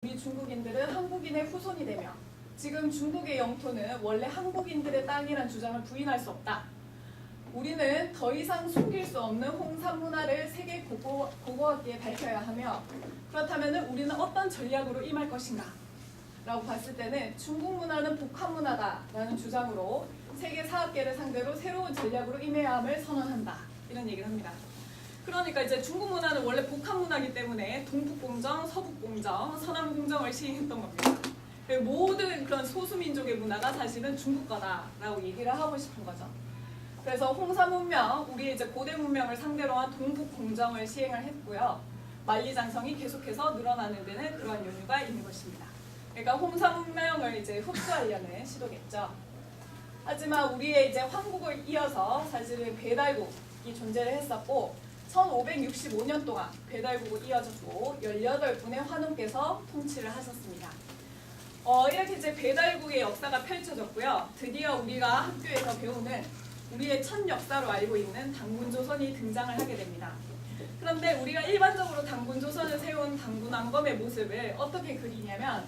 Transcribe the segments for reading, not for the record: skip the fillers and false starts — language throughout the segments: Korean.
우리 중국인들은 한국인의 후손이 되며 지금 중국의 영토는 원래 한국인들의 땅이란 주장을 부인할 수 없다. 우리는 더 이상 숨길 수 없는 홍산 문화를 세계 고고학계에 밝혀야 하며 그렇다면 우리는 어떤 전략으로 임할 것인가? 라고 봤을 때는 중국 문화는 복합 문화다라는 주장으로 세계 사학계를 상대로 새로운 전략으로 임해야 함을 선언한다. 이런 얘기를 합니다. 그러니까 이제 중국 문화는 원래 복합 문화이기 때문에 동북공정, 서북공정, 서남공정을 시행했던 겁니다. 모든 그런 소수민족의 문화가 사실은 중국 거다라고 얘기를 하고 싶은 거죠. 그래서 홍산 문명, 우리 이제 고대 문명을 상대로 한 동북공정을 시행을 했고요. 만리장성이 계속해서 늘어나는 데는 그런 이유가 있는 것입니다. 그러니까 홍산 문명을 이제 흡수하려는 시도겠죠. 하지만 우리의 이제 황국을 이어서 사실은 배달국이 존재를 했었고 1565년 동안 배달국을 이어졌고 18분의 환웅께서 통치를 하셨습니다. 이렇게 이제 배달국의 역사가 펼쳐졌고요. 드디어 우리가 학교에서 배우는 우리의 첫 역사로 알고 있는 당군조선이 등장을 하게 됩니다. 그런데 우리가 일반적으로 당군조선을 세운 당군왕검의 모습을 어떻게 그리냐면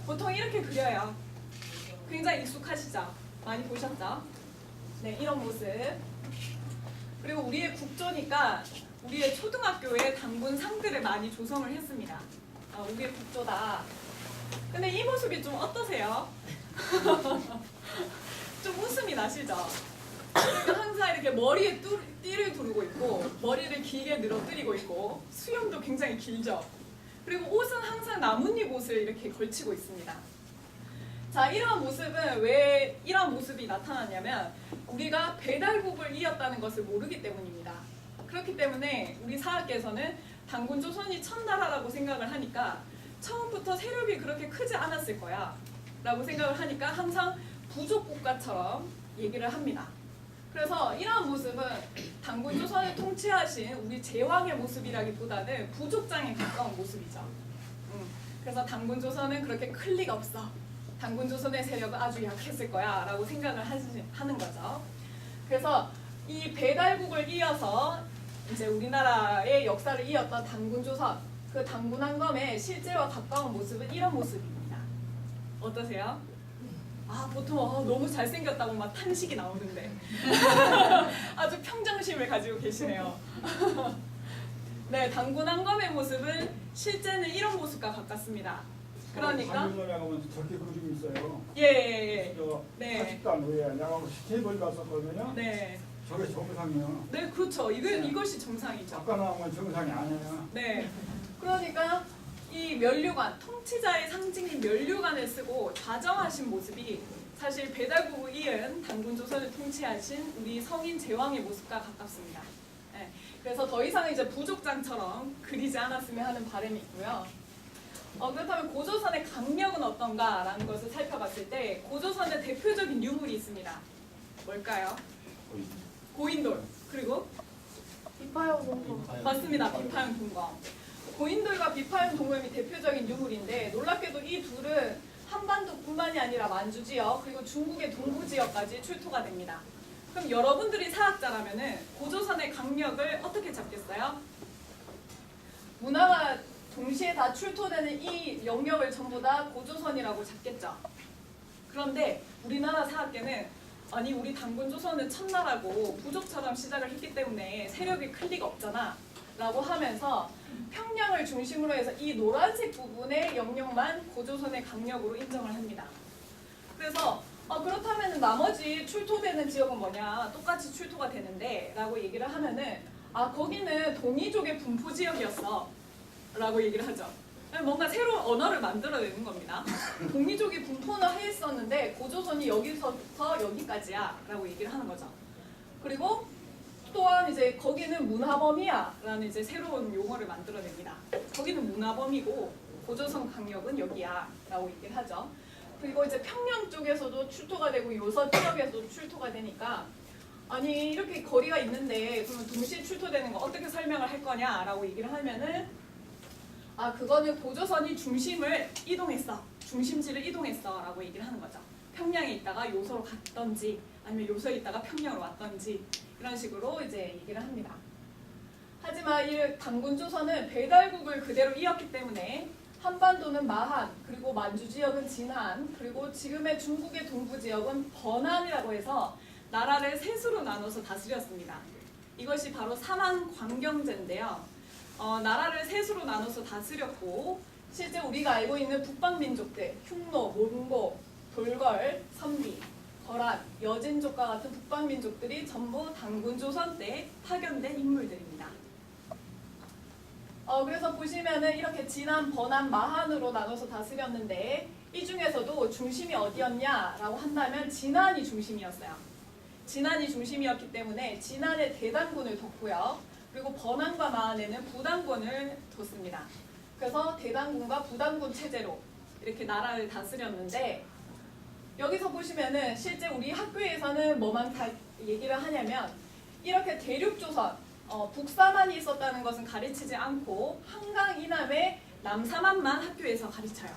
보통 이렇게 그려요. 굉장히 익숙하시죠? 많이 보셨죠? 네, 이런 모습. 그리고 우리의 국조니까 우리의 초등학교에 당군상들을 많이 조성을 했습니다. 우리의 국조다. 근데 이 모습이 좀 어떠세요? 좀 웃음이 나시죠? 항상 이렇게 머리에 띠를 두르고 있고 머리를 길게 늘어뜨리고 있고 수염도 굉장히 길죠? 그리고 옷은 항상 나뭇잎 옷을 이렇게 걸치고 있습니다. 자, 이러한 모습은 왜 이러한 모습이 나타났냐면 우리가 배달국을 이었다는 것을 모르기 때문입니다. 그렇기 때문에 우리 사학계에서는 당군조선이 첫나라라고 생각을 하니까 처음부터 세력이 그렇게 크지 않았을 거야 라고 생각을 하니까 항상 부족국가처럼 얘기를 합니다. 그래서 이러한 모습은 당군조선을 통치하신 우리 제왕의 모습이라기보다는 부족장에 가까운 모습이죠. 그래서 당군조선은 그렇게 클 리가 없어. 당군조선의 세력은 아주 약했을 거야 라고 생각을 하는 거죠. 그래서 이 배달국을 이어서 이제 우리나라의 역사를 이었던 당군조선, 그 당군왕검의 실제와 가까운 모습은 이런 모습입니다. 어떠세요? 보통 너무 잘생겼다고 막 탄식이 나오는데 아주 평정심을 가지고 계시네요. 네, 당군왕검의 모습은 실제는 이런 모습과 가깝습니다. 그러니까 당군왕검에 가면 저렇게 그림이 있어요. 예. 네. 40단 후에 내가 스테이블 갔었거든요. 네. 저게 정상이요. 네, 그렇죠. 이것이 정상이죠. 아까 나온 건 정상이 아니에요. 네. 그러니까 이 면류관, 통치자의 상징인 면류관을 쓰고 좌정하신 모습이 사실 배달국을 이은 당군조선을 통치하신 우리 성인 제왕의 모습과 가깝습니다. 네. 그래서 더 이상 이제 부족장처럼 그리지 않았으면 하는 바람이 있고요. 그렇다면 고조선의 강력은 어떤가라는 것을 살펴봤을 때 고조선의 대표적인 유물이 있습니다. 뭘까요? 고인돌. 그리고 비파형 동검. 맞습니다. 비파형 동검. 고인돌과 비파형 동검이 대표적인 유물인데 놀랍게도 이 둘은 한반도뿐만이 아니라 만주 지역 그리고 중국의 동부 지역까지 출토가 됩니다. 그럼 여러분들이 사학자라면은 고조선의 강력을 어떻게 잡겠어요? 문화가 동시에 다 출토되는 이 영역을 전부 다 고조선이라고 잡겠죠. 그런데 우리나라 사학계는 아니 우리 당군조선은 첫나라고 부족처럼 시작을 했기 때문에 세력이 클 리가 없잖아 라고 하면서 평양을 중심으로 해서 이 노란색 부분의 영역만 고조선의 강력으로 인정을 합니다. 그래서 그렇다면 나머지 출토되는 지역은 뭐냐 똑같이 출토가 되는데 라고 얘기를 하면은 거기는 동이족의 분포 지역이었어 라고 얘기를 하죠. 뭔가 새로운 언어를 만들어내는 겁니다. 동이족이 분포는 했었는데 고조선이 여기서부터 여기까지야 라고 얘기를 하는 거죠. 그리고 또한 이제 거기는 문화범위야 라는 이제 새로운 용어를 만들어냅니다. 거기는 문화범위고 고조선 강력은 여기야 라고 얘기를 하죠. 그리고 이제 평양 쪽에서도 출토가 되고 요서 지역에서도 출토가 되니까 아니 이렇게 거리가 있는데 그러면 동시에 출토되는 거 어떻게 설명을 할 거냐 라고 얘기를 하면은 그거는 고조선이 중심지를 이동했어 라고 얘기를 하는 거죠. 평양에 있다가 요소로 갔던지 아니면 요소에 있다가 평양으로 왔던지 이런 식으로 이제 얘기를 합니다. 하지만 이 당군조선은 배달국을 그대로 이었기 때문에 한반도는 마한, 그리고 만주 지역은 진한, 그리고 지금의 중국의 동부 지역은 번안이라고 해서 나라를 셋으로 나눠서 다스렸습니다. 이것이 바로 삼한 광경제인데요. 나라를 셋으로 나눠서 다스렸고 실제 우리가 알고 있는 북방민족들, 흉노, 몽고, 돌걸, 선비, 거란, 여진족과 같은 북방민족들이 전부 단군조선 때 파견된 인물들입니다. 그래서 보시면은 이렇게 진안, 번안, 마한으로 나눠서 다스렸는데 이 중에서도 중심이 어디였냐라고 한다면 진안이 중심이었어요. 진안이 중심이었기 때문에 진안에 대단군을 뒀고요. 그리고 번안과 마한에는 부단군을 뒀습니다. 그래서 대단군과 부단군 체제로 이렇게 나라를 다스렸는데 여기서 보시면은 실제 우리 학교에서는 뭐만 다 얘기를 하냐면 이렇게 대륙조선, 북삼한이 있었다는 것은 가르치지 않고 한강 이남의 남삼한만 학교에서 가르쳐요.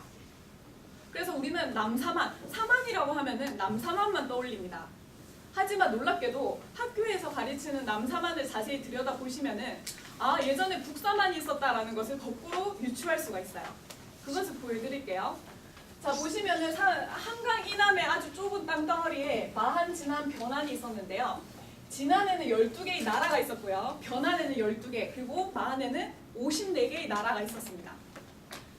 그래서 우리는 남삼한, 삼한이라고 하면은 남삼한만 떠올립니다. 하지만 놀랍게도 학교에서 가르치는 남삼한을 자세히 들여다보시면은 아, 예전에 북삼한이 있었다라는 것을 거꾸로 유추할 수가 있어요. 그것을 보여드릴게요. 자, 보시면은 한강 이남의 아주 좁은 땅덩어리에 마한, 진안, 변안이 있었는데요. 진안에는 12개의 나라가 있었고요. 변안에는 12개, 그리고 마한에는 54개의 나라가 있었습니다.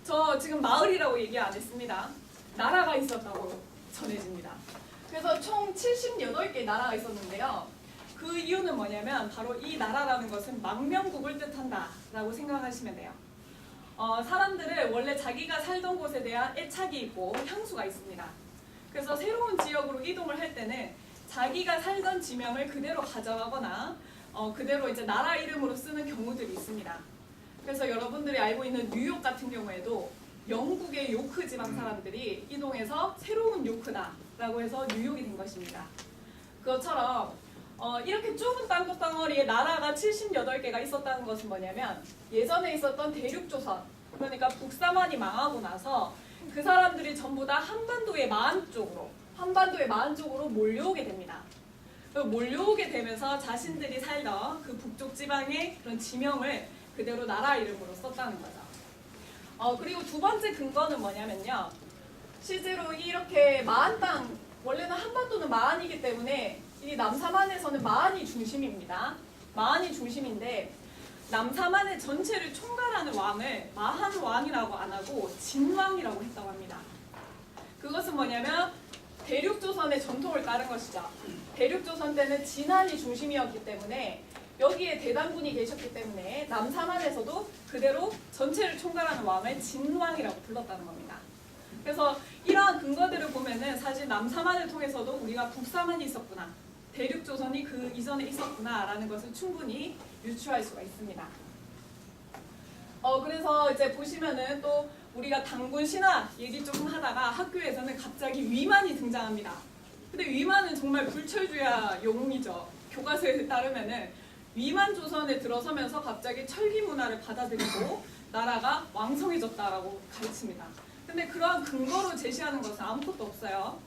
저 지금 마을이라고 얘기 안 했습니다. 나라가 있었다고 전해집니다. 그래서 총 78개의 나라가 있었는데요. 그 이유는 뭐냐면 바로 이 나라라는 것은 망명국을 뜻한다라고 생각하시면 돼요. 사람들은 원래 자기가 살던 곳에 대한 애착이 있고 향수가 있습니다. 그래서 새로운 지역으로 이동을 할 때는 자기가 살던 지명을 그대로 가져가거나 그대로 이제 나라 이름으로 쓰는 경우들이 있습니다. 그래서 여러분들이 알고 있는 뉴욕 같은 경우에도 영국의 요크 지방 사람들이 이동해서 새로운 요크다라고 해서 뉴욕이 된 것입니다. 그것처럼 이렇게 좁은 땅덩어리에 나라가 78개가 있었다는 것은 뭐냐면 예전에 있었던 대륙조선, 그러니까 북삼한이 망하고 나서 그 사람들이 전부 다 한반도의 마한 쪽으로 몰려오게 됩니다. 몰려오게 되면서 자신들이 살던 그 북쪽 지방의 그런 지명을 그대로 나라 이름으로 썼다는 거죠. 그리고 두 번째 근거는 뭐냐면요. 실제로 이렇게 마한 땅, 원래는 한반도는 마한이기 때문에 이 남삼한에서는 마한이 중심입니다. 마한이 중심인데 남삼한의 전체를 총괄하는 왕을 마한 왕이라고 안 하고 진왕이라고 했다고 합니다. 그것은 뭐냐면 대륙조선의 전통을 따른 것이죠. 대륙조선 때는 진안이 중심이었기 때문에 여기에 대단군이 계셨기 때문에 남삼한에서도 그대로 전체를 총괄하는 왕을 진왕이라고 불렀다는 겁니다. 그래서 이러한 근거들을 보면은 사실 남삼한을 통해서도 우리가 북삼한이 있었구나, 대륙조선이 그 이전에 있었구나라는 것을 충분히 유추할 수가 있습니다. 그래서 이제 보시면은 또 우리가 단군 신화 얘기 조금 하다가 학교에서는 갑자기 위만이 등장합니다. 근데 위만은 정말 불철주야 영웅이죠. 교과서에 따르면은 위만 조선에 들어서면서 갑자기 철기 문화를 받아들이고 나라가 왕성해졌다라고 가르칩니다. 근데 그러한 근거로 제시하는 것은 아무것도 없어요.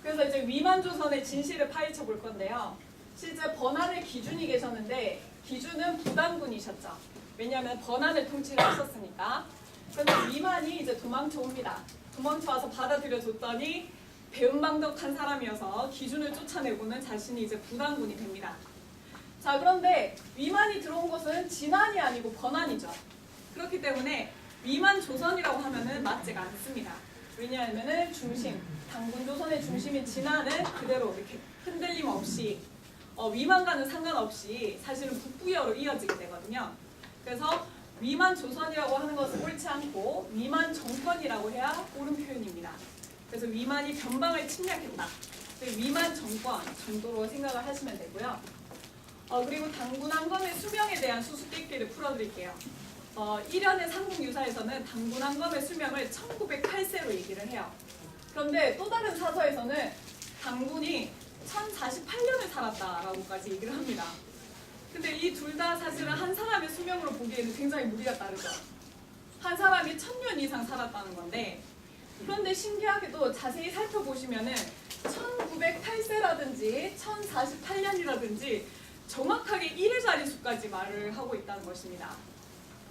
그래서 이제 위만 조선의 진실을 파헤쳐 볼 건데요. 실제 번안의 기준이 계셨는데 기준은 부단군이셨죠. 왜냐하면 번안을 통치를 했었으니까. 그런데 위만이 이제 도망쳐 옵니다. 도망쳐 와서 받아들여줬더니 배은망덕한 사람이어서 기준을 쫓아내고는 자신이 이제 부단군이 됩니다. 자, 그런데 위만이 들어온 것은 진안이 아니고 번안이죠. 그렇기 때문에 위만 조선이라고 하면은 맞지가 않습니다. 왜냐하면은 단군 조선의 중심인 진안은 그대로 이렇게 흔들림 없이 위만과는 상관없이 사실은 북부여로 이어지게 되거든요. 그래서 위만 조선이라고 하는 것은 옳지 않고 위만 정권이라고 해야 옳은 표현입니다. 그래서 위만이 변방을 침략했다. 위만 정권 정도로 생각을 하시면 되고요. 그리고 단군 한검의 수명에 대한 수수께끼를 풀어드릴게요. 일련의 삼국유사에서는 단군 한검의 수명을 1908세로 얘기를 해요. 그런데 또 다른 사서에서는 단군이 1048년을 살았다라고까지 얘기를 합니다. 근데 이 둘 다 사실은 한 사람의 수명으로 보기에는 굉장히 무리가 따르죠. 한 사람이 1000년 이상 살았다는 건데, 그런데 신기하게도 자세히 살펴보시면은 1908세라든지 1048년이라든지 정확하게 1의 자릿수까지 말을 하고 있다는 것입니다.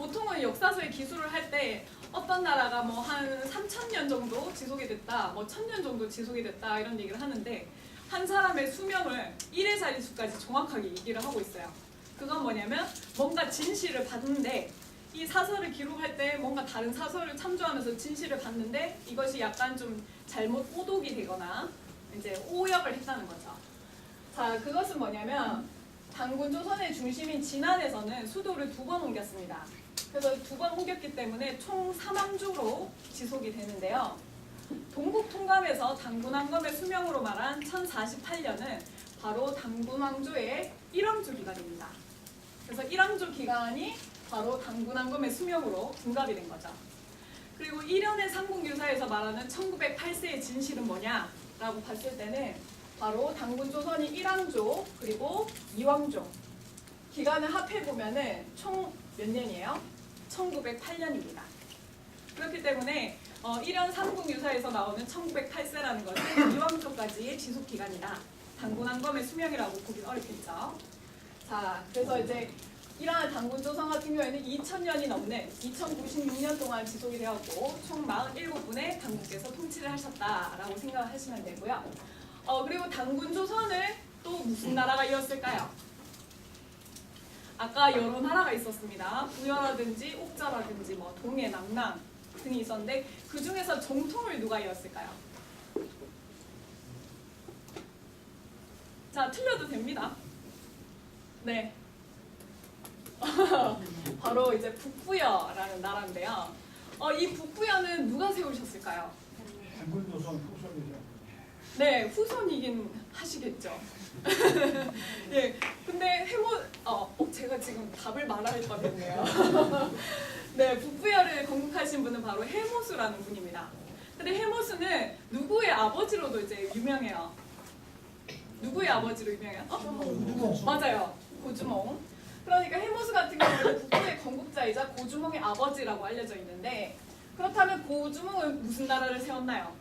보통은 역사서의 기술을 할 때 어떤 나라가 뭐 한 3,000년 정도 지속이 됐다, 뭐 1,000년 정도 지속이 됐다 이런 얘기를 하는데 한 사람의 수명을 1의 자릿수까지 정확하게 얘기를 하고 있어요. 그건 뭐냐면 뭔가 진실을 봤는데 이 사설을 기록할 때 뭔가 다른 사설을 참조하면서 진실을 봤는데 이것이 약간 좀 잘못 오독이 되거나 이제 오역을 했다는 거죠. 자, 그것은 뭐냐면 단군 조선의 중심인 진안에서는 수도를 2번 옮겼습니다. 그래서 2번 옮겼기 때문에 총 3왕조로 지속이 되는데요. 동국통감에서 단군왕검의 수명으로 말한 1048년은 바로 단군왕조의 1왕조 기간입니다. 그래서 1왕조 기간이 바로 단군왕검의 수명으로 둔갑이 된 거죠. 그리고 1년의 삼국유사에서 말하는 1908세의 진실은 뭐냐라고 봤을 때는 바로 단군조선이 1왕조 그리고 2왕조 기간을 합해보면은 총 몇 년이에요? 1908년입니다. 그렇기 때문에 1년 삼국유사에서 나오는 1908세라는 것은 2왕조까지의 지속기간이다. 단군왕검의 수명이라고 보기 어렵겠죠. 자, 그래서 이제 이러한 단군조선 같은 경우에는 2000년이 넘는 2096년 동안 지속이 되었고 총 47분의 단군께서 통치를 하셨다라고 생각을 하시면 되고요. 그리고 단군조선을 또 무슨 나라가 이었을까요? 아까 여러 나라가 있었습니다. 부여라든지 옥자라든지 뭐 동해, 남남 등이 있었는데 그 중에서 정통을 누가 이었을까요? 자, 틀려도 됩니다. 네. 바로 이제 북부여라는 나라인데요. 이 북부여는 누가 세우셨을까요? 단군조선 후손이죠. 네, 후손이긴 하시겠죠. 네, 근데 제가 지금 답을 말할 뻔했네요. 네, 북부여를 건국하신 분은 바로 해모수라는 분입니다. 근데 해모수는 누구의 아버지로도 이제 유명해요. 누구의 아버지로 유명해요? 맞아요, 고주몽. 그러니까 해모수 같은 경우는 북부의 건국자이자 고주몽의 아버지라고 알려져 있는데 그렇다면 고주몽은 무슨 나라를 세웠나요?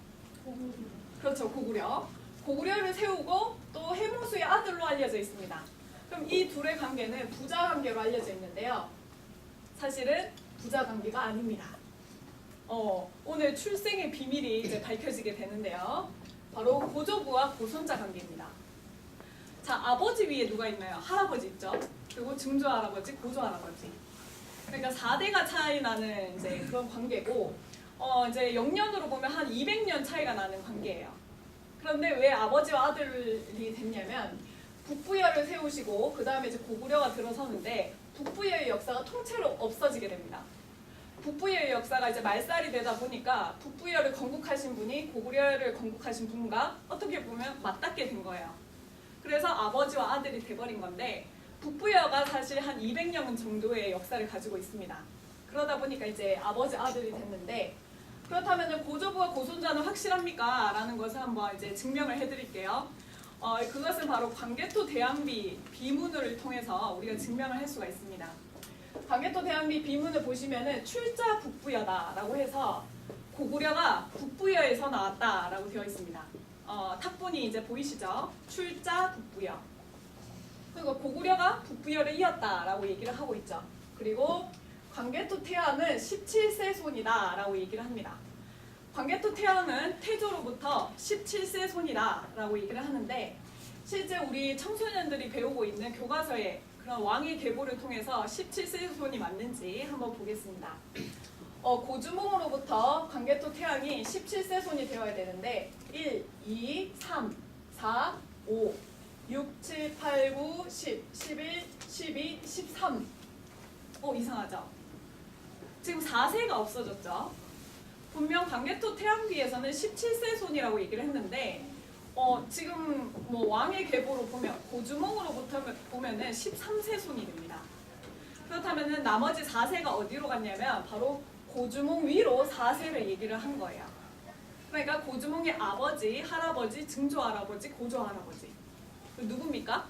그렇죠, 고구려. 고구려를 세우고 또 해모수의 아들로 알려져 있습니다. 그럼 이 둘의 관계는 부자 관계로 알려져 있는데요. 사실은 부자 관계가 아닙니다. 오늘 출생의 비밀이 이제 밝혀지게 되는데요. 바로 고조부와 고손자 관계입니다. 자, 아버지 위에 누가 있나요? 할아버지 있죠. 그리고 증조 할아버지, 고조 할아버지. 그러니까 4대가 차이 나는 이제 그런 관계고, 이제 영년으로 보면 한 200년 차이가 나는 관계예요. 그런데 왜 아버지와 아들이 됐냐면 북부여를 세우시고 그 다음에 이제 고구려가 들어서는데 북부여의 역사가 통째로 없어지게 됩니다. 북부여의 역사가 이제 말살이 되다 보니까 북부여를 건국하신 분이 고구려를 건국하신 분과 어떻게 보면 맞닿게 된 거예요. 그래서 아버지와 아들이 돼버린 건데 북부여가 사실 한 200년 정도의 역사를 가지고 있습니다. 그러다 보니까 이제 아버지 아들이 됐는데 그렇다면 고조부와 고손자는 확실합니까? 라는 것을 한번 이제 증명을 해드릴게요. 그것은 바로 광개토 대항비 비문을 통해서 우리가 증명을 할 수가 있습니다. 광개토 대항비 비문을 보시면은 출자 북부여다라고 해서 고구려가 북부여에서 나왔다라고 되어 있습니다. 탁본이 이제 보이시죠? 출자 북부여. 그리고 고구려가 북부여를 이었다라고 얘기를 하고 있죠. 그리고 광개토 태양은 17세 손이다 라고 얘기를 합니다. 광개토 태양은 태조로부터 17세 손이다 라고 얘기를 하는데 실제 우리 청소년들이 배우고 있는 교과서에 그런 왕의 계보를 통해서 17세 손이 맞는지 한번 보겠습니다. 고주몽으로부터 광개토 태양이 17세 손이 되어야 되는데 1, 2, 3, 4, 5, 6, 7, 8, 9, 10, 11, 12, 13 이상하죠? 지금 4세가 없어졌죠. 분명 광개토 태양비에서는 17세 손이라고 얘기를 했는데 지금 뭐 왕의 계보로 보면 고주몽으로부터 보면은 13세 손이 됩니다. 그렇다면은 나머지 4세가 어디로 갔냐면 바로 고주몽 위로 4세를 얘기를 한 거예요. 그러니까 고주몽의 아버지, 할아버지, 증조 할아버지, 고조 할아버지 누굽니까?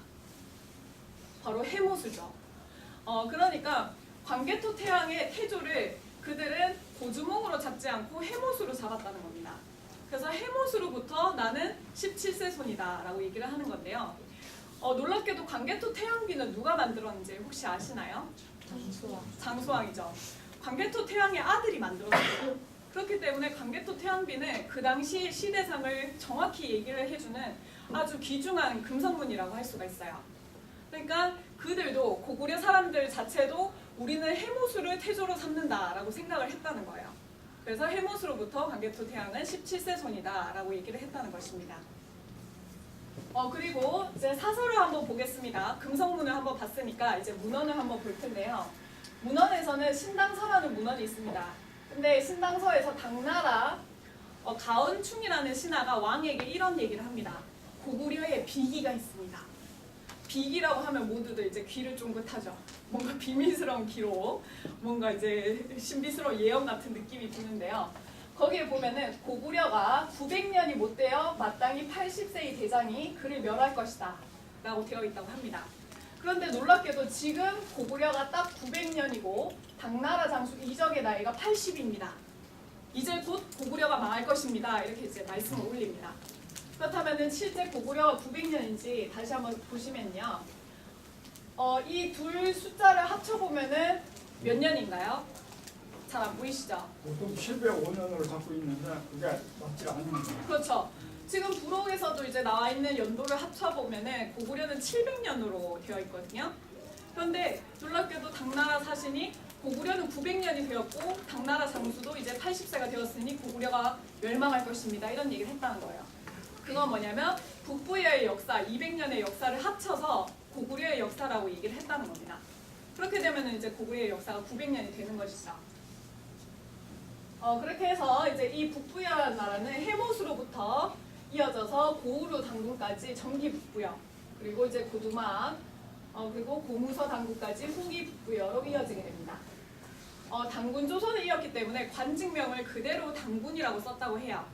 바로 해모수죠. 그러니까 광개토 태양의 태조를 그들은 고주몽으로 잡지 않고 해모수로 잡았다는 겁니다. 그래서 해모수로부터 나는 17세 손이다 라고 얘기를 하는 건데요. 놀랍게도 광개토 태양비는 누가 만들었는지 혹시 아시나요? 장수왕. 장수왕이죠. 광개토 태양의 아들이 만들었어요. 그렇기 때문에 광개토 태양비는 그 당시 시대상을 정확히 얘기를 해주는 아주 귀중한 금성문이라고 할 수가 있어요. 그러니까 그들도 고구려 사람들 자체도 우리는 해모수를 태조로 삼는다라고 생각을 했다는 거예요. 그래서 해모수로부터 광개토 태양은 17세 손이다라고 얘기를 했다는 것입니다. 그리고 이제 사설을 한번 보겠습니다. 금성문을 한번 봤으니까 이제 문헌을 한번 볼 텐데요. 문헌에서는 신당서라는 문헌이 있습니다. 근데 신당서에서 당나라 가은충이라는 신하가 왕에게 이런 얘기를 합니다. 고구려에 비기가 있습니다. 비기라고 하면 모두들 이제 귀를 쫑긋하죠. 뭔가 비밀스러운 기록, 뭔가 이제 신비스러운 예언 같은 느낌이 드는데요. 거기에 보면은 고구려가 900년이 못 되어 마땅히 80세의 대장이 그를 멸할 것이다 라고 되어 있다고 합니다. 그런데 놀랍게도 지금 고구려가 딱 900년이고 당나라 장수 이적의 나이가 80입니다. 이제 곧 고구려가 망할 것입니다. 이렇게 이제 말씀을 올립니다. 그렇다면 실제 고구려가 900년인지 다시 한번 보시면요. 이 둘 숫자를 합쳐보면은 몇 년인가요? 잘 안 보이시죠? 보통 705년을 갖고 있는데 그게 맞지 않는 거예요. 그렇죠. 지금 부록에서도 이제 나와 있는 연도를 합쳐보면은 고구려는 700년으로 되어 있거든요. 그런데 놀랍게도 당나라 사신이 고구려는 900년이 되었고 당나라 장수도 이제 80세가 되었으니 고구려가 멸망할 것입니다. 이런 얘기를 했다는 거예요. 그건 뭐냐면 북부의 역사, 200년의 역사를 합쳐서 고구려의 역사라고 얘기를 했다는 겁니다. 그렇게 되면 이제 고구려의 역사가 900년이 되는 것이죠. 그렇게 해서 이제 이 북부여라는 나라는 해모수로부터 이어져서 고우루 당군까지 정기 북부여, 그리고 이제 고두막, 그리고 고무서 당군까지 후기 북부여로 이어지게 됩니다. 당군 조선을 이었기 때문에 관직명을 그대로 당군이라고 썼다고 해요.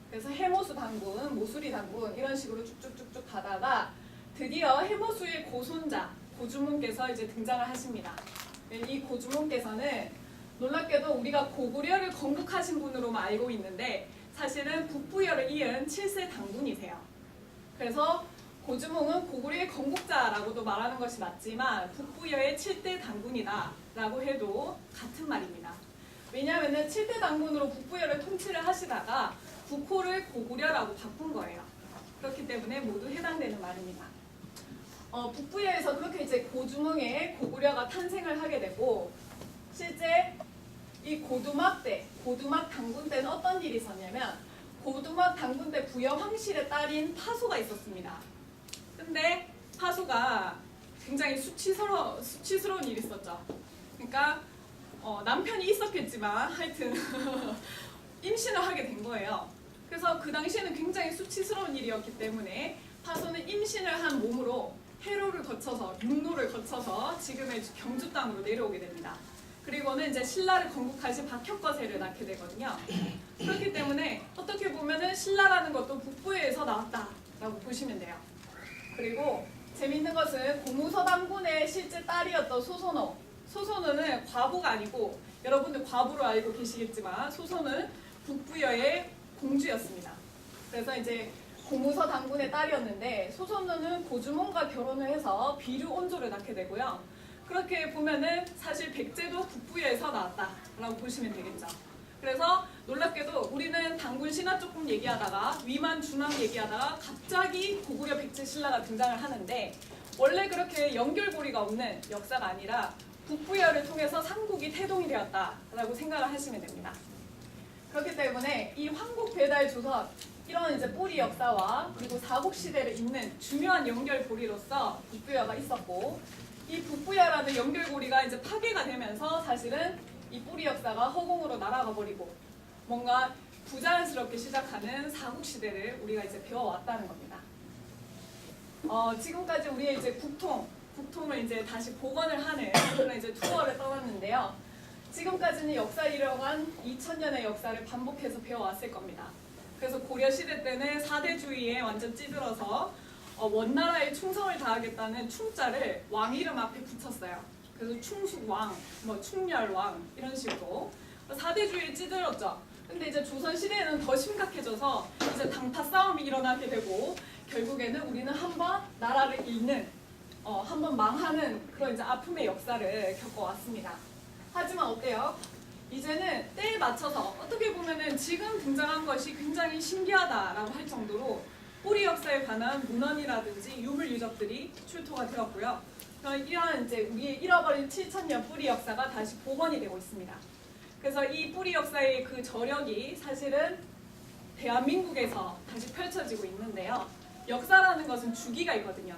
그래서 해모수 당군, 모수리 당군 이런 식으로 쭉쭉쭉쭉 가다가 드디어 해모수의 고손자 고주문께서 이제 등장을 하십니다. 이 고주문께서는 놀랍게도 우리가 고구려를 건국하신 분으로만 알고 있는데 사실은 북부여를 이은 7세 당군이세요. 그래서 고주몽은 고구려의 건국자라고도 말하는 것이 맞지만 북부여의 7대 당군이다 라고 해도 같은 말입니다. 왜냐하면 7대 당군으로 북부여를 통치를 하시다가 국호를 고구려라고 바꾼 거예요. 그렇기 때문에 모두 해당되는 말입니다. 북부여에서 그렇게 이제 고주몽의 고구려가 탄생을 하게 되고 실제 이 고두막 때, 고두막 당군 때는 어떤 일이 있었냐면 고두막 당군 때 부여 황실의 딸인 파소가 있었습니다. 근데 파소가 굉장히 수치스러운 일이 있었죠. 그러니까 남편이 있었겠지만 하여튼 임신을 하게 된 거예요. 그래서 그 당시에는 굉장히 수치스러운 일이었기 때문에 파소는 임신을 한 몸으로 해로를 거쳐서 육로를 거쳐서 지금의 경주 땅으로 내려오게 됩니다. 그리고는 이제 신라를 건국하신 박혁거세를 낳게 되거든요. 그렇기 때문에 어떻게 보면은 신라라는 것도 북부에서 나왔다라고 보시면 돼요. 그리고 재밌는 것은 고무서 당군의 실제 딸이었던 소선호. 소선호는 과부가 아니고 여러분들 과부로 알고 계시겠지만 소선호는 북부여의 공주였습니다. 그래서 이제 고무서 당군의 딸이었는데 소선호는 고주몽과 결혼을 해서 비류 온조를 낳게 되고요. 그렇게 보면은 사실 백제도 북부여에서 나왔다라고 보시면 되겠죠. 그래서 놀랍게도 우리는 당군 신화 조금 얘기하다가 위만 중앙 얘기하다가 갑자기 고구려 백제 신라가 등장을 하는데 원래 그렇게 연결고리가 없는 역사가 아니라 북부여를 통해서 삼국이 태동이 되었다라고 생각을 하시면 됩니다. 그렇기 때문에 이 황국 배달 조선 이런 이제 뿌리 역사와 그리고 사국 시대를 잇는 중요한 연결고리로서 북부여가 있었고 이 북부여라는 연결고리가 이제 파괴가 되면서 사실은 이 뿌리 역사가 허공으로 날아가 버리고 뭔가 부자연스럽게 시작하는 사국 시대를 우리가 이제 배워왔다는 겁니다. 지금까지 우리의 이제 국통을 이제 다시 복원을 하는 그런 이제 투어를 떠났는데요. 지금까지는 역사 이뤄간 2000년의 역사를 반복해서 배워왔을 겁니다. 그래서 고려 시대 때는 사대주의에 완전 찌들어서 원나라에 충성을 다하겠다는 충자를 왕 이름 앞에 붙였어요. 그래서 충숙왕, 충렬왕 이런 식으로 사대주의에 찌들었죠. 근데 이제 조선 시대에는 더 심각해져서 이제 당파 싸움이 일어나게 되고 결국에는 우리는 한번 나라를 잃는 한번 망하는 그런 이제 아픔의 역사를 겪어왔습니다. 하지만 어때요? 이제는 때에 맞춰서 어떻게 보면은 지금 등장한 것이 굉장히 신기하다라고 할 정도로 뿌리 역사에 관한 문헌이라든지 유물 유적들이 출토가 되었고요. 이러한 이제 우리의 잃어버린 7,000년 뿌리 역사가 다시 복원이 되고 있습니다. 그래서 이 뿌리 역사의 그 저력이 사실은 대한민국에서 다시 펼쳐지고 있는데요. 역사라는 것은 주기가 있거든요.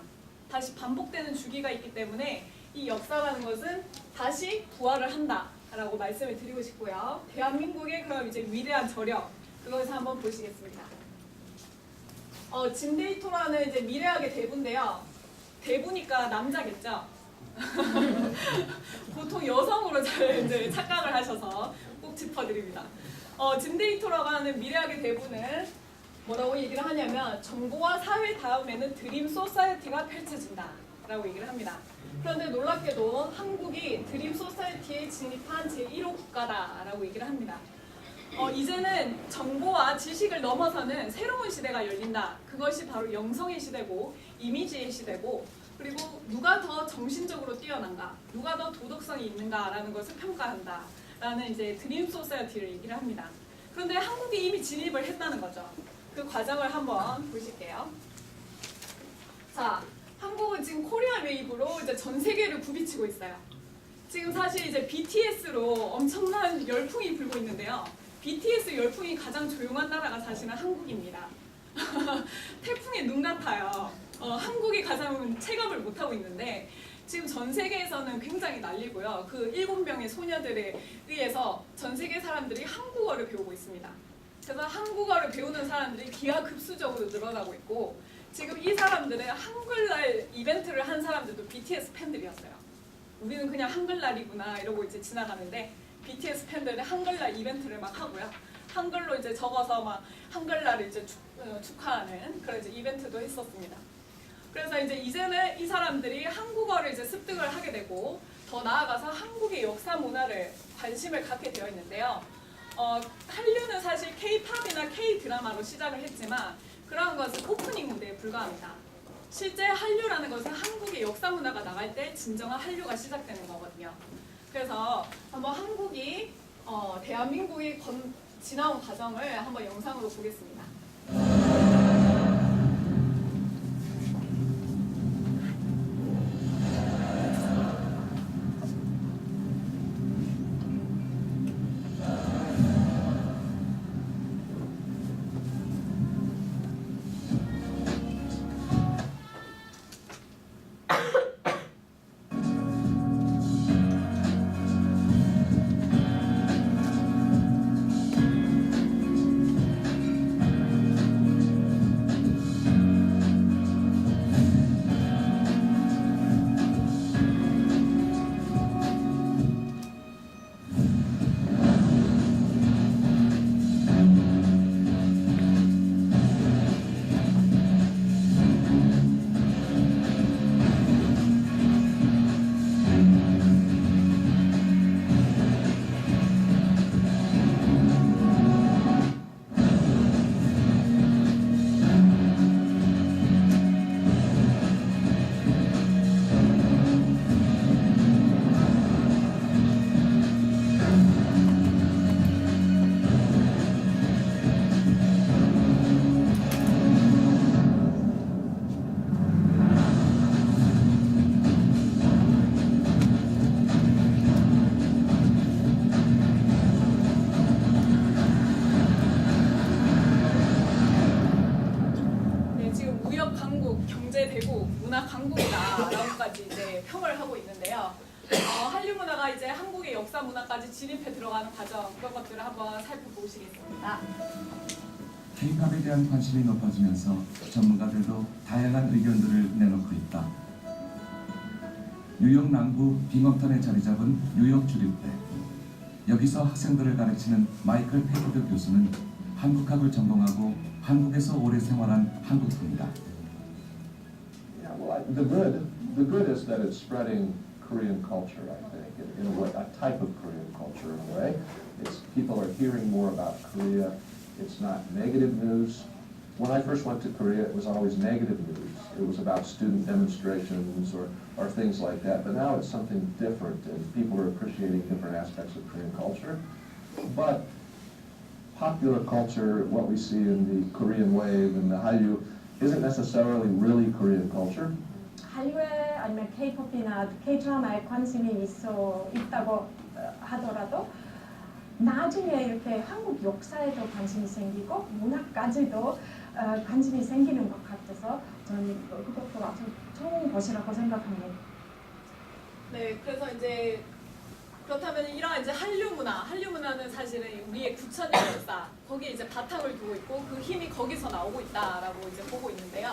다시 반복되는 주기가 있기 때문에 이 역사라는 것은 다시 부활을 한다라고 말씀을 드리고 싶고요. 대한민국의 그럼 이제 위대한 저력 그것을 한번 보시겠습니다. 짐데이토라는 이제 미래학의 대부인데요. 대부니까 남자겠죠. 보통 여성으로 잘 이제 착각을 하셔서 꼭 짚어드립니다. 짐데이토라고 하는 미래학의 대부는 뭐라고 얘기를 하냐면 정보와 사회 다음에는 드림 소사이어티가 펼쳐진다라고 얘기를 합니다. 그런데 놀랍게도 한국이 드림 소사이어티에 진입한 제1호 국가다라고 얘기를 합니다. 이제는 정보와 지식을 넘어서는 새로운 시대가 열린다. 그것이 바로 영성의 시대고 이미지의 시대고 그리고 누가 더 정신적으로 뛰어난가, 누가 더 도덕성이 있는가라는 것을 평가한다라는 이제 드림 소사이어티를 얘기를 합니다. 그런데 한국이 이미 진입을 했다는 거죠. 그 과정을 한번 보실게요. 자, 한국은 지금 코리아 웨이브로 이제 전 세계를 굽이치고 있어요. 지금 사실 이제 BTS로 엄청난 열풍이 불고 있는데요. BTS 열풍이 가장 조용한 나라가 사실은 한국입니다. 태풍의 눈 같아요. 한국이 가장 체감을 못하고 있는데 지금 전 세계에서는 굉장히 난리고요. 그 7명의 소녀들에 의해서 전 세계 사람들이 한국어를 배우고 있습니다. 그래서 한국어를 배우는 사람들이 기하급수적으로 늘어나고 있고 지금 이 사람들은 한글날 이벤트를 한 사람들도 BTS 팬들이었어요. 우리는 그냥 한글날이구나 이러고 이제 지나가는데 BTS 팬들은 한글날 이벤트를 막 하고요. 한글로 이제 적어서 막 한글날을 이제 축하하는 그런 이제 이벤트도 했었습니다. 그래서 이제는 이 사람들이 한국어를 이제 습득을 하게 되고 더 나아가서 한국의 역사 문화를 관심을 갖게 되어 있는데요. 한류는 사실 K-팝이나 K-드라마로 시작을 했지만 그러한 것은 오프닝 무대에 불과합니다. 실제 한류라는 것은 한국의 역사 문화가 나갈 때 진정한 한류가 시작되는 거거든요. 그래서 한번 한국이 대한민국이 지나온 과정을 한번 영상으로 보겠습니다. 강국이다라고까지 이제 평을 하고 있는데요. 한류 문화가 이제 한국의 역사 문화까지 진입해 들어가는 과정 그런 것들을 한번 살펴보시겠습니다. K-팝에 대한 관심이 높아지면서 전문가들도 다양한 의견들을 내놓고 있다. 뉴욕 남부 빙엄턴에 자리 잡은 뉴욕 주립대. 여기서 학생들을 가르치는 마이클 패키드 교수는 한국학을 전공하고 한국에서 오래 생활한 한국인이다. Yeah, well, the good is that it's spreading Korean culture, I think, in a way, a type of Korean culture in a way. It's people are hearing more about Korea. It's not negative news. when I first went to Korea, it was always negative news. It was about student demonstrations or things like that. But now it's something different, and people are appreciating different aspects of Korean culture. But popular culture, what we see in the Korean wave and the Hallyu, isn't necessarily really Korean culture. 한류에 아니면 K-팝이나 K-드라마에 관심이 있다고 하더라도 나중에 이렇게 한국 역사에도 관심이 생기고 문화까지도 관심이 생기는 것 같아서 저는 그것도 아주 좋은 것이라고 생각합니다. 네, 그래서 이제 그렇다면 이런 이제 한류 문화는 사실은 우리의 9,000년 역사 거기에 이제 바탕을 두고 있고 그 힘이 거기서 나오고 있다라고 이제 보고 있는데요.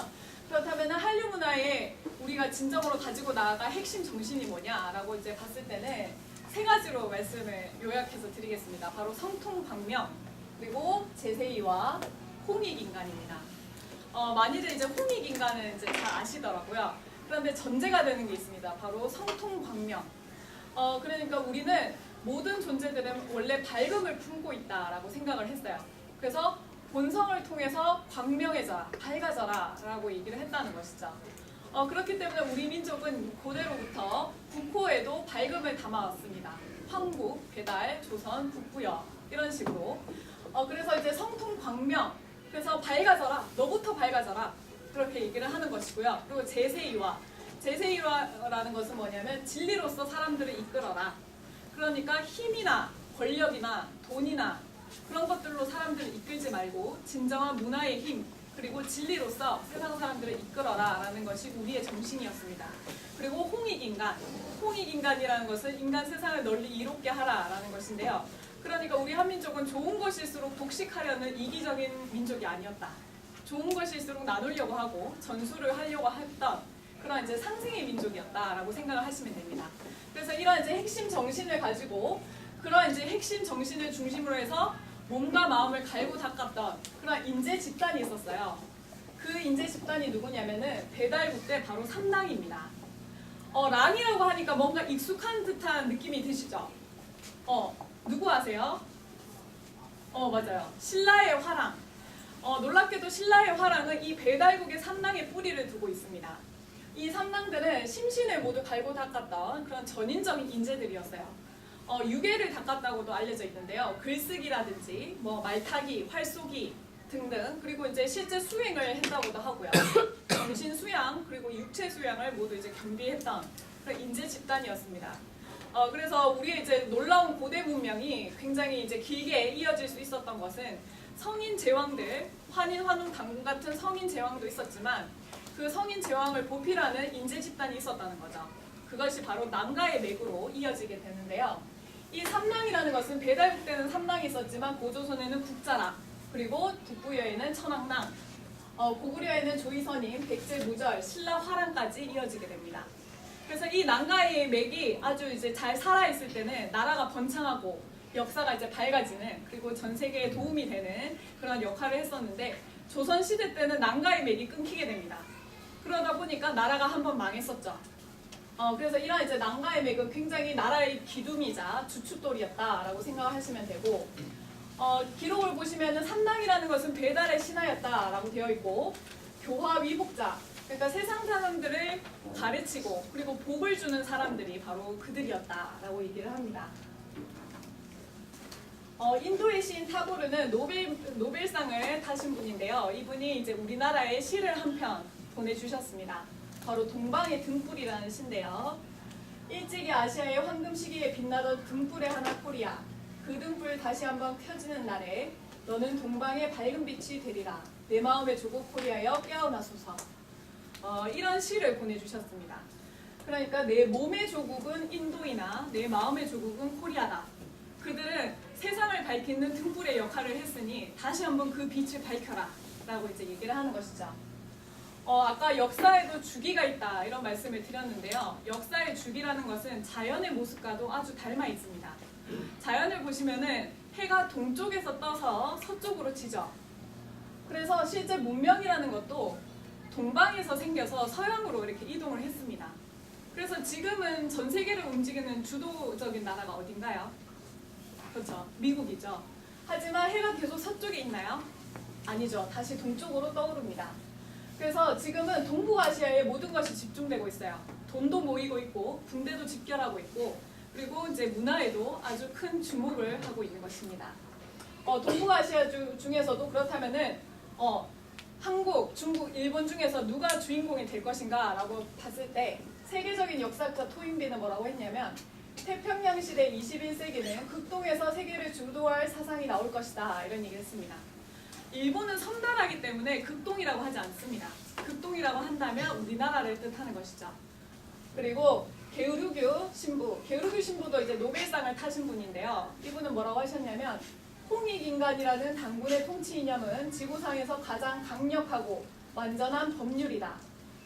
그렇다면 한류 문화에 우리가 진정으로 가지고 나아갈 핵심 정신이 뭐냐라고 이제 봤을 때는 세 가지로 말씀을 요약해서 드리겠습니다. 바로 성통방명, 그리고 제세이와 홍익인간입니다. 많이들 이제 홍익인간은 이제 잘 아시더라고요. 그런데 전제가 되는 게 있습니다. 바로 성통방명. 그러니까 우리는 모든 존재들은 원래 밝음을 품고 있다라고 생각을 했어요. 그래서 본성을 통해서 광명해져라, 밝아져라 라고 얘기를 했다는 것이죠. 그렇기 때문에 우리 민족은 고대로부터 국호에도 밝음을 담아왔습니다. 황국, 배달, 조선, 북부여 이런 식으로. 그래서 이제 성통광명, 그래서 밝아져라, 너부터 밝아져라 그렇게 얘기를 하는 것이고요. 그리고 제세이와라는 것은 뭐냐면 진리로서 사람들을 이끌어라. 그러니까 힘이나 권력이나 돈이나 그런 것들로 사람들을 이끌지 말고 진정한 문화의 힘 그리고 진리로서 세상 사람들을 이끌어라 라는 것이 우리의 정신이었습니다. 그리고 홍익인간이라는 것은 인간 세상을 널리 이롭게 하라 라는 것인데요. 그러니까 우리 한민족은 좋은 것일수록 독식하려는 이기적인 민족이 아니었다. 좋은 것일수록 나누려고 하고 전수를 하려고 했던 그런 이제 상생의 민족이었다라고 생각을 하시면 됩니다. 그래서 이런 이제 핵심 정신을 가지고 그런 이제 핵심 정신을 중심으로 해서 몸과 마음을 갈고 닦았던 그런 인재 집단이 있었어요. 그 인재 집단이 누구냐면은 배달국 때 바로 삼랑입니다. 랑이라고 하니까 뭔가 익숙한 듯한 느낌이 드시죠? 누구 아세요? 맞아요. 신라의 화랑. 놀랍게도 신라의 화랑은 이 배달국의 삼랑의 뿌리를 두고 있습니다. 이 삼랑들은 심신을 모두 갈고 닦았던 그런 전인적인 인재들이었어요. 유괴를 닦았다고도 알려져 있는데요. 글쓰기라든지 뭐 말타기, 활쏘기 등등 그리고 이제 실제 수행을 했다고도 하고요. 정신 수양 그리고 육체 수양을 모두 이제 겸비했던 그런 인재 집단이었습니다. 그래서 우리의 이제 놀라운 고대 문명이 굉장히 이제 길게 이어질 수 있었던 것은 성인 제왕들, 환인, 환웅, 당군 같은 성인 제왕도 있었지만 그 성인 제왕을 보필하는 인재 집단이 있었다는 거죠. 그것이 바로 남가의 맥으로 이어지게 되는데요. 이 삼랑이라는 것은 배달국 때는 삼랑이 있었지만 고조선에는 국자랑 그리고 북부여에는 천왕랑 고구려에는 조이선임, 백제무절, 신라 화랑까지 이어지게 됩니다. 그래서 이 남가의 맥이 아주 이제 잘 살아있을 때는 나라가 번창하고 역사가 이제 밝아지는 그리고 전 세계에 도움이 되는 그런 역할을 했었는데 조선시대 때는 남가의 맥이 끊기게 됩니다. 그러다 보니까 나라가 한번 망했었죠. 그래서 이런 이제 남가의 맥은 굉장히 나라의 기둥이자 주춧돌이었다라고 생각하시면 되고 기록을 보시면은 삼랑이라는 것은 배달의 신하였다라고 되어 있고 교화 위복자 그러니까 세상 사람들을 가르치고 그리고 복을 주는 사람들이 바로 그들이었다라고 얘기를 합니다. 인도의 시인 타고르는 노벨상을 타신 분인데요. 이분이 이제 우리나라에 시를 한 편 보내주셨습니다. 바로 동방의 등불이라는 시인데요. 일찍이 아시아의 황금 시기에 빛나던 등불의 하나 코리아. 그 등불 다시 한번 켜지는 날에 너는 동방의 밝은 빛이 되리라. 내 마음의 조국 코리아여 깨어나소서. 이런 시를 보내주셨습니다. 그러니까 내 몸의 조국은 인도이나 내 마음의 조국은 코리아다. 그들은 세상을 밝히는 등불의 역할을 했으니 다시 한번 그 빛을 밝혀라 라고 이제 얘기를 하는 것이죠. 아까 역사에도 주기가 있다 이런 말씀을 드렸는데요. 역사의 주기라는 것은 자연의 모습과도 아주 닮아 있습니다. 자연을 보시면은 해가 동쪽에서 떠서 서쪽으로 지죠. 그래서 실제 문명이라는 것도 동방에서 생겨서 서양으로 이렇게 이동을 했습니다. 그래서 지금은 전 세계를 움직이는 주도적인 나라가 어딘가요? 그렇죠. 미국이죠. 하지만 해가 계속 서쪽에 있나요? 아니죠. 다시 동쪽으로 떠오릅니다. 그래서 지금은 동북아시아에 모든 것이 집중되고 있어요. 돈도 모이고 있고 군대도 집결하고 있고 그리고 이제 문화에도 아주 큰 주목을 하고 있는 것입니다. 동북아시아 중에서도 그렇다면은 한국, 중국, 일본 중에서 누가 주인공이 될 것인가 라고 봤을 때 세계적인 역사학자 토인비는 뭐라고 했냐면 태평양 시대 21세기는 극동에서 세계를 주도할 사상이 나올 것이다 이런 얘기를 했습니다. 일본은 섬나라이기 때문에 극동이라고 하지 않습니다. 극동이라고 한다면 우리나라를 뜻하는 것이죠. 그리고 게으르규 신부도 이제 노벨상을 타신 분인데요. 이분은 뭐라고 하셨냐면 홍익인간이라는 당군의 통치 이념은 지구상에서 가장 강력하고 완전한 법률이다.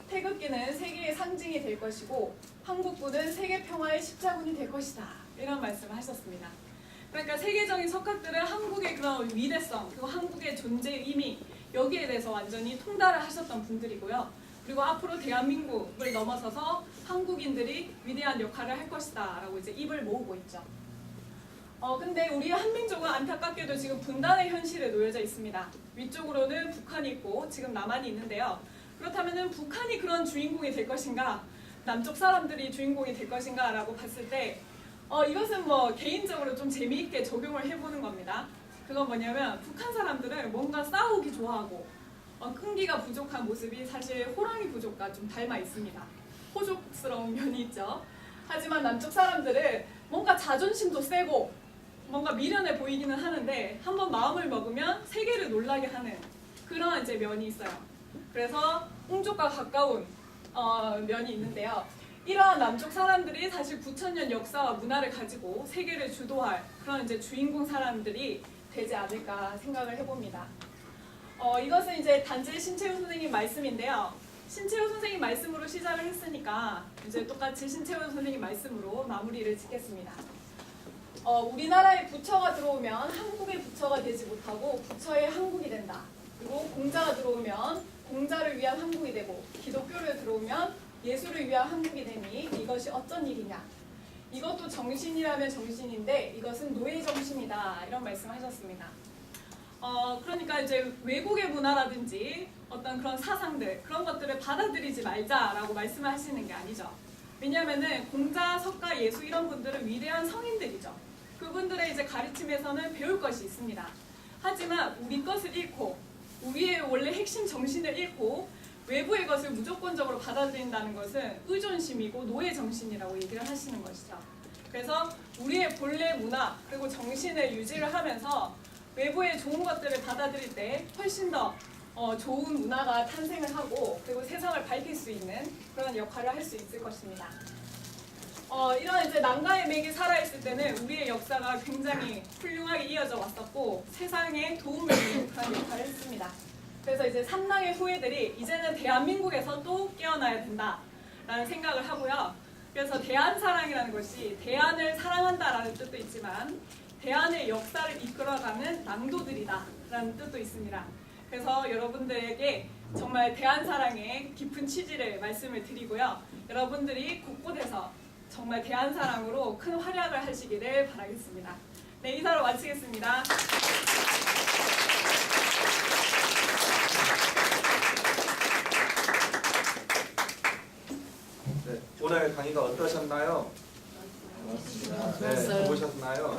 태극기는 세계의 상징이 될 것이고 한국군은 세계 평화의 십자군이 될 것이다. 이런 말씀을 하셨습니다. 그러니까 세계적인 석학들은 한국의 그런 위대성 그리고 한국의 존재의 의미 여기에 대해서 완전히 통달을 하셨던 분들이고요. 그리고 앞으로 대한민국을 넘어서서 한국인들이 위대한 역할을 할 것이다 라고 이제 입을 모으고 있죠. 근데 우리 한민족은 안타깝게도 지금 분단의 현실에 놓여져 있습니다. 위쪽으로는 북한이 있고 지금 남한이 있는데요. 그렇다면 북한이 그런 주인공이 될 것인가 남쪽 사람들이 주인공이 될 것인가 라고 봤을 때 이것은 뭐 개인적으로 좀 재미있게 적용을 해보는 겁니다. 그건 뭐냐면 북한 사람들은 뭔가 싸우기 좋아하고 끈기가 부족한 모습이 사실 호랑이 부족과 좀 닮아 있습니다. 호족스러운 면이 있죠. 하지만 남쪽 사람들은 뭔가 자존심도 세고 뭔가 미련해 보이기는 하는데 한번 마음을 먹으면 세계를 놀라게 하는 그런 이제 면이 있어요. 그래서 홍족과 가까운 면이 있는데요. 이러한 남쪽 사람들이 사실 9,000년 역사와 문화를 가지고 세계를 주도할 그런 이제 주인공 사람들이 되지 않을까 생각을 해봅니다. 이것은 이제 단지 신채호 선생님 말씀인데요. 신채호 선생님 말씀으로 시작을 했으니까 이제 똑같이 신채호 선생님 말씀으로 마무리를 짓겠습니다. 우리나라에 부처가 들어오면 한국의 부처가 되지 못하고 부처의 한국이 된다. 그리고 공자가 들어오면 공자를 위한 한국이 되고 기독교를 들어오면 예수를 위한 한국이 되니 이것이 어쩐 일이냐. 이것도 정신이라면 정신인데 이것은 노예 정신이다. 이런 말씀을 하셨습니다. 그러니까 이제 외국의 문화라든지 어떤 그런 사상들 그런 것들을 받아들이지 말자라고 말씀을 하시는 게 아니죠. 왜냐하면은 공자, 석가, 예수 이런 분들은 위대한 성인들이죠. 그분들의 이제 가르침에서는 배울 것이 있습니다. 하지만 우리 것을 잃고 우리의 원래 핵심 정신을 잃고 외부의 것을 무조건적으로 받아들인다는 것은 의존심이고 노예 정신이라고 얘기를 하시는 것이죠. 그래서 우리의 본래 문화 그리고 정신을 유지를 하면서 외부의 좋은 것들을 받아들일 때 훨씬 더 좋은 문화가 탄생을 하고 그리고 세상을 밝힐 수 있는 그런 역할을 할 수 있을 것입니다. 이런 이제 난가의 맥이 살아있을 때는 우리의 역사가 굉장히 훌륭하게 이어져 왔었고 세상에 도움을 주는 그런 역할을 했습니다. 그래서 이제 삼랑의 후예들이 이제는 대한민국에서 또 깨어나야 된다라는 생각을 하고요. 그래서 대한사랑이라는 것이 대한을 사랑한다라는 뜻도 있지만 대한의 역사를 이끌어가는 낭도들이다라는 뜻도 있습니다. 그래서 여러분들에게 정말 대한사랑의 깊은 취지를 말씀을 드리고요. 여러분들이 곳곳에서 정말 대한사랑으로 큰 활약을 하시기를 바라겠습니다. 네, 이사로 마치겠습니다. 네, 오늘 강의가 어떠셨나요? 네, 좋으셨나요?